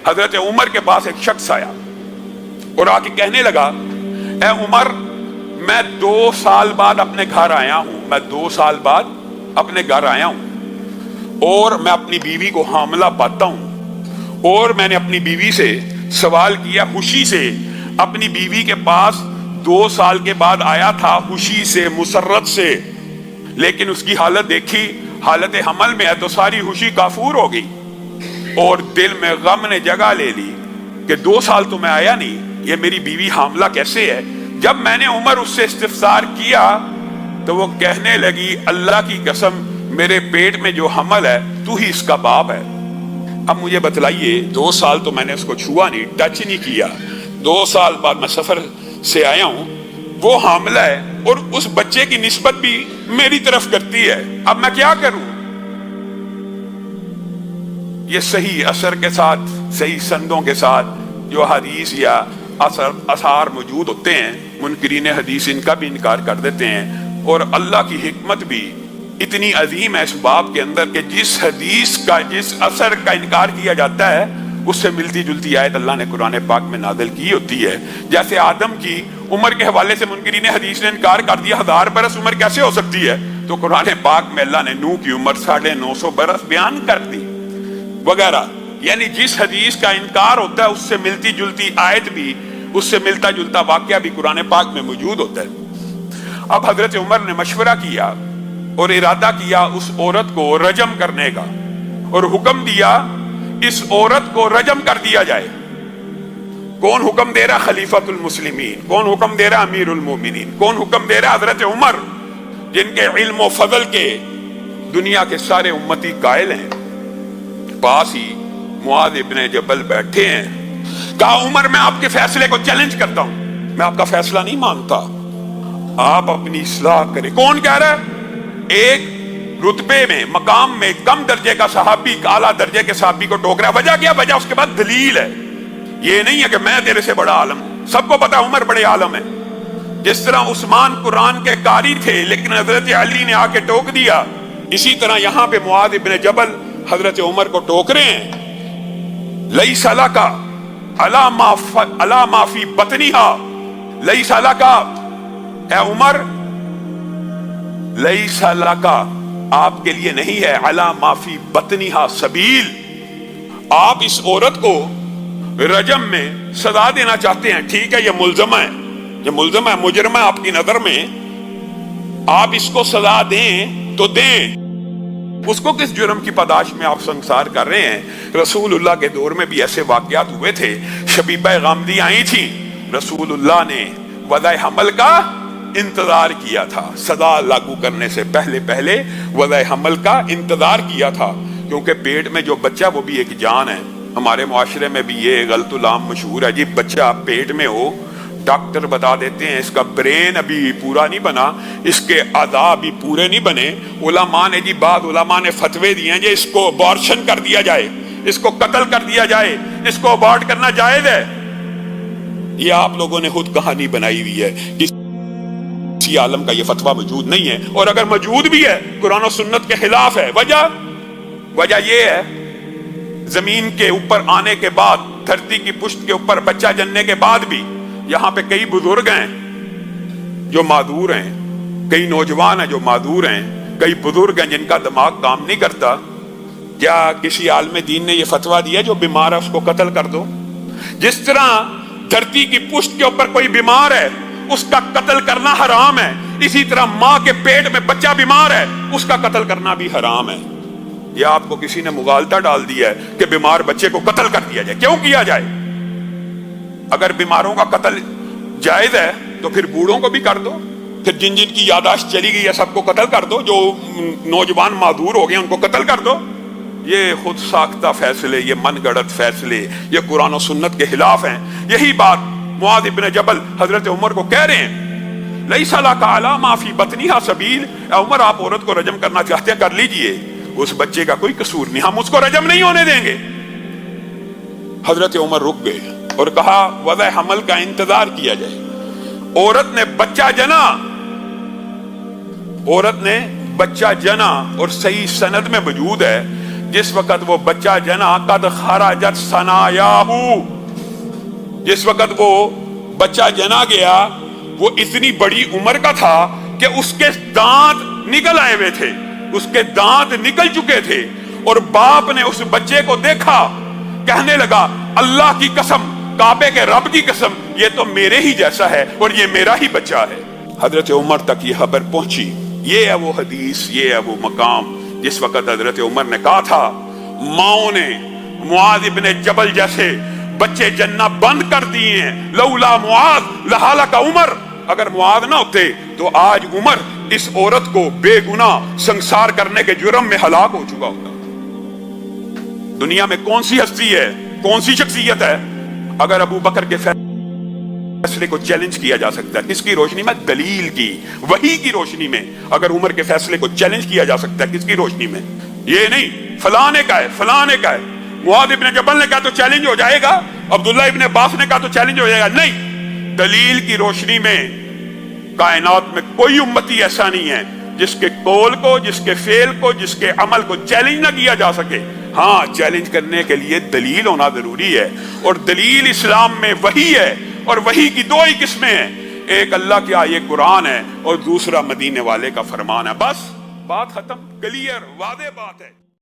حضرت عمر کے پاس ایک شخص آیا اور آ کے کہنے لگا، اے عمر، میں 2 سال بعد اپنے گھر آیا ہوں، میں 2 سال بعد اپنے گھر آیا ہوں اور میں اپنی بیوی کو حاملہ پاتا ہوں، اور میں نے اپنی بیوی سے سوال کیا، خوشی سے اپنی بیوی کے پاس 2 سال کے بعد آیا تھا، خوشی سے، مسرت سے، لیکن اس کی حالت دیکھی، حالت حمل میں ہے تو ساری خوشی کافور ہو گئی اور دل میں غم نے جگہ لے لی کہ 2 سال تو میں آیا نہیں، یہ میری بیوی حاملہ کیسے ہے؟ جب میں نے عمر اس سے استفسار کیا تو وہ کہنے لگی، اللہ کی قسم، میرے پیٹ میں جو حمل ہے تو ہی اس کا باپ ہے۔ اب مجھے بتلائیے، 2 سال تو میں نے اس کو چھوا نہیں، ٹچ نہیں کیا، 2 سال بعد میں سفر سے آیا ہوں، وہ حاملہ ہے اور اس بچے کی نسبت بھی میری طرف کرتی ہے، اب میں کیا کروں؟ یہ صحیح اثر کے ساتھ، صحیح سندوں کے ساتھ جو حدیث یا اثار موجود ہوتے ہیں، منکرین حدیث ان کا بھی انکار کر دیتے ہیں، اور اللہ کی حکمت بھی اتنی عظیم ہے اس باب کے اندر کہ جس حدیث کا، جس اثر کا انکار کیا جاتا ہے اس سے ملتی جلتی آیت اللہ نے قرآن پاک میں نازل کی ہوتی ہے۔ جیسے آدم کی عمر کے حوالے سے منکرین حدیث نے انکار کر دیا، 1000 برس عمر کیسے ہو سکتی ہے؟ تو قرآن پاک میں اللہ نے نوح کی عمر 950 برس بیان کر دی وغیرہ۔ یعنی جس حدیث کا انکار ہوتا ہے اس سے ملتی جلتی آیت بھی، اس سے ملتا جلتا واقعہ بھی قرآن پاک میں موجود ہوتا ہے۔ اب حضرت عمر نے مشورہ کیا اور ارادہ کیا اس عورت کو رجم کرنے کا، اور حکم دیا اس عورت کو رجم کر دیا جائے۔ کون حکم دے رہا؟ خلیفۃ المسلمین۔ کون حکم دے رہا؟ امیر المومنین۔ کون حکم دے رہا؟ حضرت عمر، جن کے علم و فضل کے دنیا کے سارے امتی قائل ہیں۔ پاس ہی معاذ ابن جبل بیٹھے ہیں، کہا عمر میں آپ کے فیصلے کو چیلنج کرتا ہوں، میں آپ کا فیصلہ نہیں مانتا، آپ اپنی اصلاح کریں۔ کون کہہ رہا ہے؟ ایک رتبے میں، مقام میں کم درجے کا صحابی اعلیٰ درجے کے صحابی کو ٹوک رہا ہے۔ وجہ کیا؟ وجہ اس کے بعد دلیل ہے، یہ نہیں ہے کہ میں تیرے سے بڑا عالم ہوں، سب کو پتا عمر بڑے عالم ہیں۔ جس طرح عثمان قرآن کے قاری تھے لیکن حضرت علی نے آ کے ٹوک دیا، اسی طرح یہاں پہ معاذ ابن جبل حضرت عمر کو ٹوک رہے ہیں۔ لیس لک علی ما فی بطنہا، لیس لک، اے عمر، لیس لک، آپ کے لیے نہیں ہے، علی ما فی بطنہا سبیل، آپ اس عورت کو رجم میں سزا دینا چاہتے ہیں، ٹھیک ہے، یہ ملزمہ ہے، یہ ملزمہ ہے، مجرمہ ہے آپ کی نظر میں، آپ اس کو سزا دیں تو دیں۔ اس کو کس جرم کی پاداش میں آپ سنسار کر رہے ہیں؟ رسول اللہ کے دور میں بھی ایسے واقعات ہوئے تھے، شبیبہ غامدی آئی تھی، رسول اللہ نے وضع حمل کا انتظار کیا تھا، سزا لاگو کرنے سے پہلے وضع حمل کا انتظار کیا تھا، کیونکہ پیٹ میں جو بچہ وہ بھی ایک جان ہے۔ ہمارے معاشرے میں بھی یہ غلط العام مشہور ہے، جی بچہ پیٹ میں ہو، ڈاکٹر بتا دیتے ہیں اس کا برین ابھی پورا نہیں بنا، اس کے اعضاء بھی پورے نہیں بنے، علماء نے، جی بعض علماء نے فتوے دیے ہیں جی اس کو ابارشن کر دیا جائے، اس کو قتل کر دیا جائے، اس کو ابارٹ کرنا جائز ہے۔ یہ آپ لوگوں نے خود کہانی بنائی ہوئی ہے، کسی عالم کا یہ فتویٰ موجود نہیں ہے، اور اگر موجود بھی ہے قرآن و سنت کے خلاف ہے۔ وجہ یہ ہے، زمین کے اوپر آنے کے بعد، دھرتی کی پشت کے اوپر بچہ جننے کے بعد بھی یہاں پہ کئی بزرگ ہیں جو معذور ہیں، کئی نوجوان ہیں جو معذور ہیں، کئی بزرگ ہیں جن کا دماغ کام نہیں کرتا۔ کیا کسی عالم دین نے یہ فتویٰ دیا جو بیمار ہے اس کو قتل کر دو؟ جس طرح دھرتی کی پشت کے اوپر کوئی بیمار ہے اس کا قتل کرنا حرام ہے، اسی طرح ماں کے پیٹ میں بچہ بیمار ہے اس کا قتل کرنا بھی حرام ہے۔ یہ آپ کو کسی نے مغالطہ ڈال دیا ہے کہ بیمار بچے کو قتل کر دیا جائے۔ کیوں کیا جائے؟ اگر بیماروں کا قتل جائز ہے تو پھر بوڑھوں کو بھی کر دو، پھر جن جن کی یاداشت چلی گئی ہے سب کو قتل کر دو، جو نوجوان معذور ہو گئے ان کو قتل کر دو۔ یہ خود ساختہ فیصلے، یہ من گڑت فیصلے، یہ قرآن و سنت کے خلاف ہیں۔ یہی بات معاذ ابن جبل حضرت عمر کو کہہ رہے ہیں، لیس لک علی ما فی بطنہا سبیل، اے عمر آپ عورت کو رجم کرنا چاہتے ہیں کر لیجئے، اس بچے کا کوئی قصور نہیں، ہم اس کو رجم نہیں ہونے دیں گے۔ حضرت عمر رک گئے اور کہا وضع حمل کا انتظار کیا جائے۔ عورت نے بچہ جنا، عورت نے بچہ جنا، اور صحیح سند میں موجود ہے جس وقت وہ بچہ جنا قد خرجت ثنایاہو، جس وقت وہ بچہ جنا گیا وہ اتنی بڑی عمر کا تھا کہ اس کے دانت نکل آئے ہوئے تھے، اس کے دانت نکل چکے تھے، اور باپ نے اس بچے کو دیکھا، کہنے لگا اللہ کی قسم، کعبے کے رب کی قسم، یہ تو میرے ہی جیسا ہے اور یہ میرا ہی بچہ ہے۔ حضرت عمر تک یہ خبر پہنچی۔ یہ ہے وہ حدیث، یہ ہے وہ مقام جس وقت حضرت عمر نے کہا تھا ماؤں نے معاذ ابن جبل جیسے بچے جننا بند کر دیے ہیں، لولا معاذ لہلک عمر، اگر معاذ نہ ہوتے تو آج عمر اس عورت کو بے گناہ سنسار کرنے کے جرم میں ہلاک ہو چکا ہوتا۔ دنیا میں کون سی ہستی ہے، کون سی شخصیت ہے اگر ابو بکر کے فیصلے کو چیلنج کیا جا سکتا ہے؟ کس کی روشنی میں؟ دلیل کی، وحی کی روشنی میں۔ اگر عمر کے فیصلے کو چیلنج کیا جا سکتا ہے کس کی روشنی میں؟ یہ نہیں فلاں نے کہا ہے، فلاں نے کہا ہے، معاذ ابن جبل نے کہا تو چیلنج ہو جائے گا، عبداللہ ابن عباس نے کہا تو چیلنج ہو جائے گا، نہیں، دلیل کی روشنی میں۔ کائنات میں کوئی امتی ایسا نہیں ہے جس کے قول کو، جس کے فعل کو، جس کے عمل کو چیلنج نہ کیا جا سکے۔ ہاں، چیلنج کرنے کے لیے دلیل ہونا ضروری ہے، اور دلیل اسلام میں وحی ہے، اور وحی کی دو ہی قسمیں ہیں، ایک اللہ کی آیت قرآن ہے اور دوسرا مدینے والے کا فرمان ہے۔ بس بات ختم، کلیئر، واضح بات ہے۔